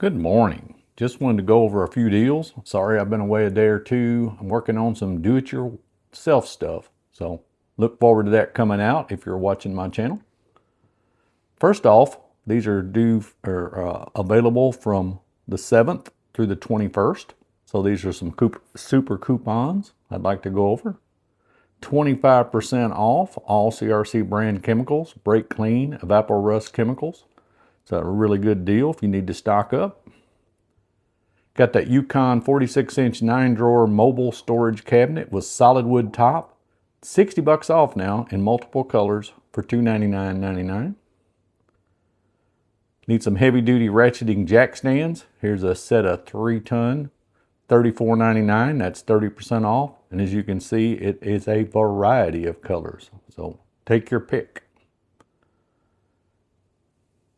Good morning. Just wanted to go over a few deals. Sorry I've been away a day or two. I'm working on some do-it-yourself stuff. So look forward to that coming out if you're watching my channel. First off, these are available from the 7th through the 21st. So these are some super coupons I'd like to go over. 25% off all CRC brand chemicals, Break Clean, Evapor-Rust chemicals. It's a really good deal if you need to stock up. Got that Yukon 46-inch 9-drawer mobile storage cabinet with solid wood top. $60 off now in multiple colors for $299.99. Need some heavy-duty ratcheting jack stands. Here's a set of 3-ton, $34.99. That's 30% off. And as you can see, it is a variety of colors. So take your pick.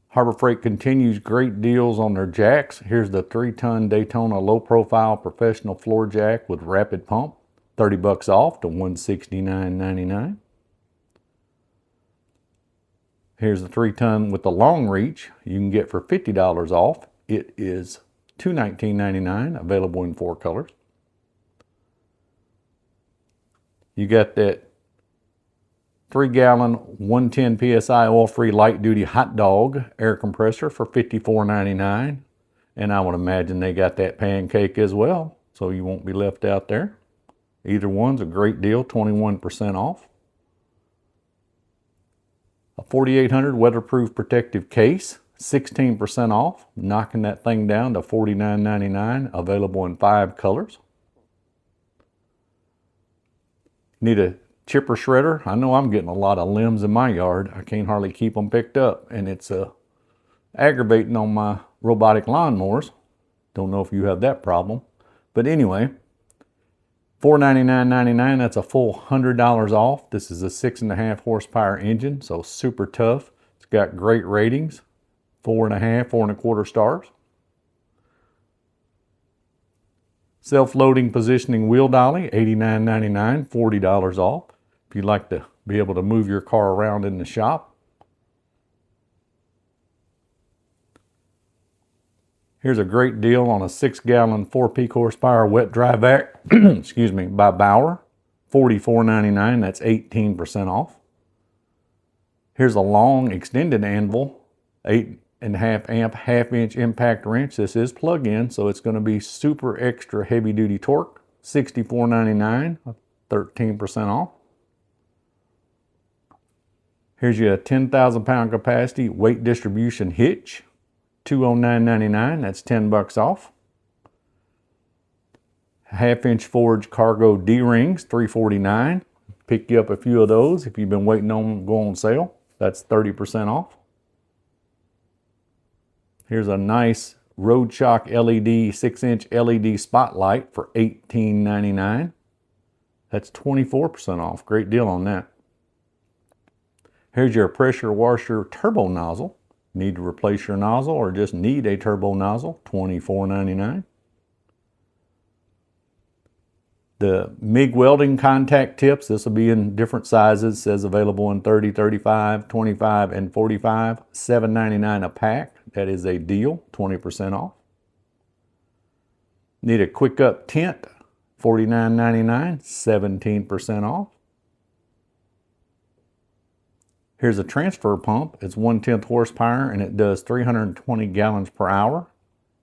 Harbor Freight continues great deals on their jacks. Here's the 3-ton Daytona low-profile professional floor jack with rapid pump. $30 off to $169.99. Here's the 3-ton with the long reach you can get for $50 off. It is $219.99, available in 4 colors. You got that 3-gallon, 110 PSI oil-free light-duty hot dog air compressor for $54.99. And I would imagine they got that pancake as well, so you won't be left out there. Either one's a great deal, 21% off. A 4800 weatherproof protective case, 16% off, knocking that thing down to $49.99, available in 5 colors. Need a chipper shredder. I know I'm getting a lot of limbs in my yard. I can't hardly keep them picked up, and it's aggravating on my robotic lawnmowers. Don't know if you have that problem, but anyway, $499.99. That's a full $100 off. This is a 6.5 horsepower engine, so super tough. It's got great ratings, 4.5, 4.25 stars. Self-loading positioning wheel dolly, $89.99, $40 off. If you'd like to be able to move your car around in the shop. Here's a great deal on a 6-gallon 4-peak horsepower wet dry vac, excuse me, by Bauer, $44.99. That's 18% off. Here's a long extended anvil, 8.5 amp half-inch impact wrench. This is plug-in, so it's going to be super extra heavy-duty torque. $64.99, 13% off. Here's your 10,000-pound capacity weight distribution hitch, $209.99. That's $10 off. Half-inch forged cargo D-rings, $349. Pick you up a few of those if you've been waiting on them to go on sale. That's 30% off. Here's a nice Road Shock LED 6-inch LED spotlight for $18.99. That's 24% off. Great deal on that. Here's your pressure washer turbo nozzle. Need to replace your nozzle or just need a turbo nozzle, $24.99. The MIG welding contact tips, this will be in different sizes. It says available in 30, 35, 25, and 45. $7.99 a pack. That is a deal, 20% off. Need a quick up tent, $49.99, 17% off. Here's a transfer pump. It's 1/10 horsepower and it does 320 gallons per hour.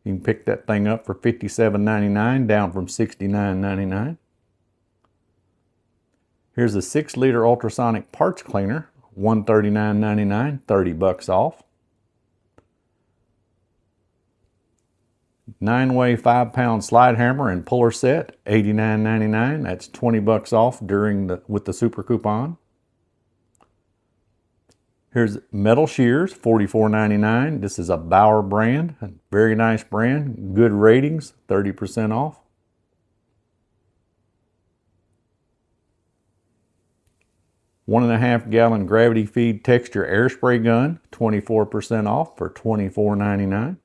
You can pick that thing up for $57.99, down from $69.99. Here's a 6-liter ultrasonic parts cleaner, $139.99, $30 off. 9-way 5-pound slide hammer and puller set, $89.99. That's $20 off with the super coupon. Here's metal shears, $44.99. This is a Bauer brand, a very nice brand, good ratings, 30% off. $1.5 gallon gravity feed texture air spray gun, 24% off for $24.99.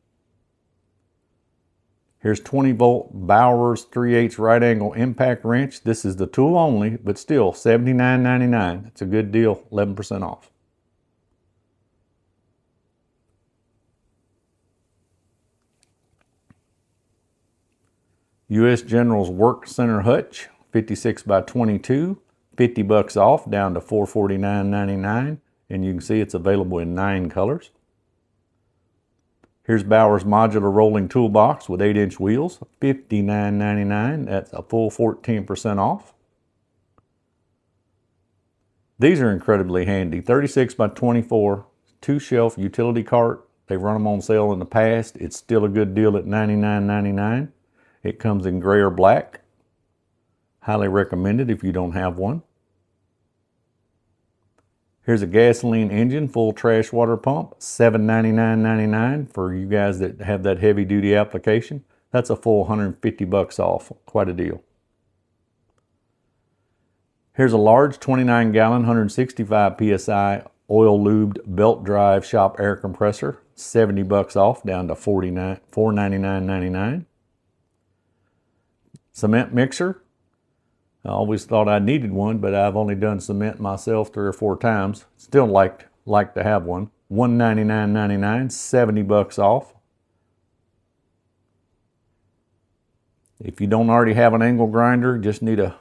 Here's 20-volt Bauer's 3/8 right angle impact wrench. This is the tool only, but still $79.99. It's a good deal, 11% off. U.S. General's Work Center Hutch, 56 by 22, 50 bucks off, down to $449.99. And you can see it's available in 9 colors. Here's Bauer's Modular Rolling Toolbox with 8-inch wheels, $59.99. That's a full 14% off. These are incredibly handy. 36 by 24, 2-shelf utility cart. They've run them on sale in the past. It's still a good deal at $99.99. It comes in gray or black. Highly recommended if you don't have one. Here's a gasoline engine, full trash water pump, $799.99 for you guys that have that heavy duty application. That's a full 150 bucks off, quite a deal. Here's a large 29-gallon, 165 PSI oil lubed belt drive shop air compressor, 70 bucks off, down to $499.99. Cement mixer. I always thought I needed one, but I've only done cement myself 3 or 4 times. Still like to have one. $199.99, 70 bucks off. If you don't already have an angle grinder, just need a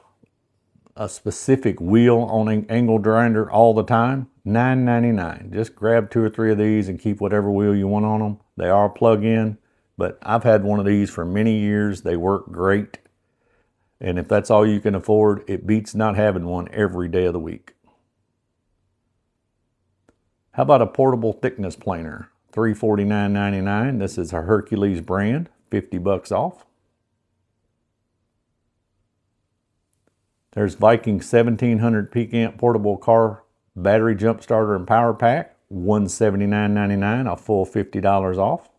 specific wheel on an angle grinder all the time, $9.99. Just grab 2 or 3 of these and keep whatever wheel you want on them. They are plug-in, but I've had one of these for many years. They work great. And if that's all you can afford, it beats not having one every day of the week. How about a portable thickness planer? $349.99. This is a Hercules brand, 50 bucks off. There's Viking 1700 peak amp portable car battery jump starter and power pack, $179.99, a full $50 off.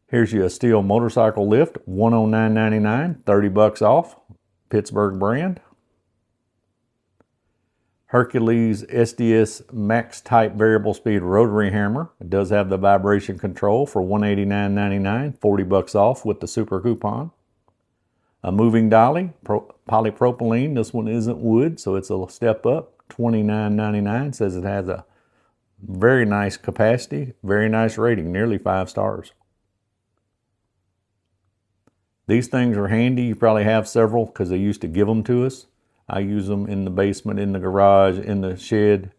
Here's you a steel motorcycle lift, $109.99, 30 bucks off, Pittsburgh brand. Hercules SDS Max Type variable speed rotary hammer. It does have the vibration control for $189.99, 40 bucks off with the super coupon. A moving dolly, polypropylene. This one isn't wood, so it's a step up, $29.99. Says it has a very nice capacity, very nice rating, nearly 5 stars. These things are handy. You probably have several because they used to give them to us. I use them in the basement, in the garage, in the shed.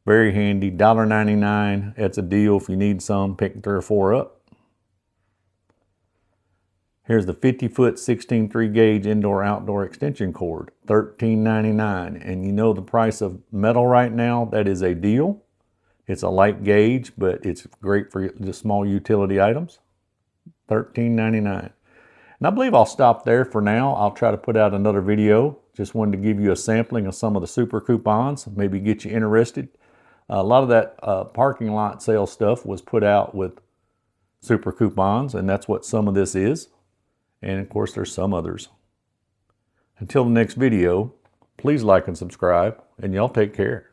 Very handy. $1.99. That's a deal if you need some. Pick 3 or 4 up. Here's the 50-foot 16.3 gauge indoor-outdoor extension cord, $13.99. And you know the price of metal right now, that is a deal. It's a light gauge, but it's great for just small utility items. $13.99. And I believe I'll stop there for now. I'll try to put out another video. Just wanted to give you a sampling of some of the super coupons, maybe get you interested. A lot of that parking lot sale stuff was put out with super coupons, and that's what some of this is. And of course, there's some others. Until the next video, please like and subscribe, and y'all take care.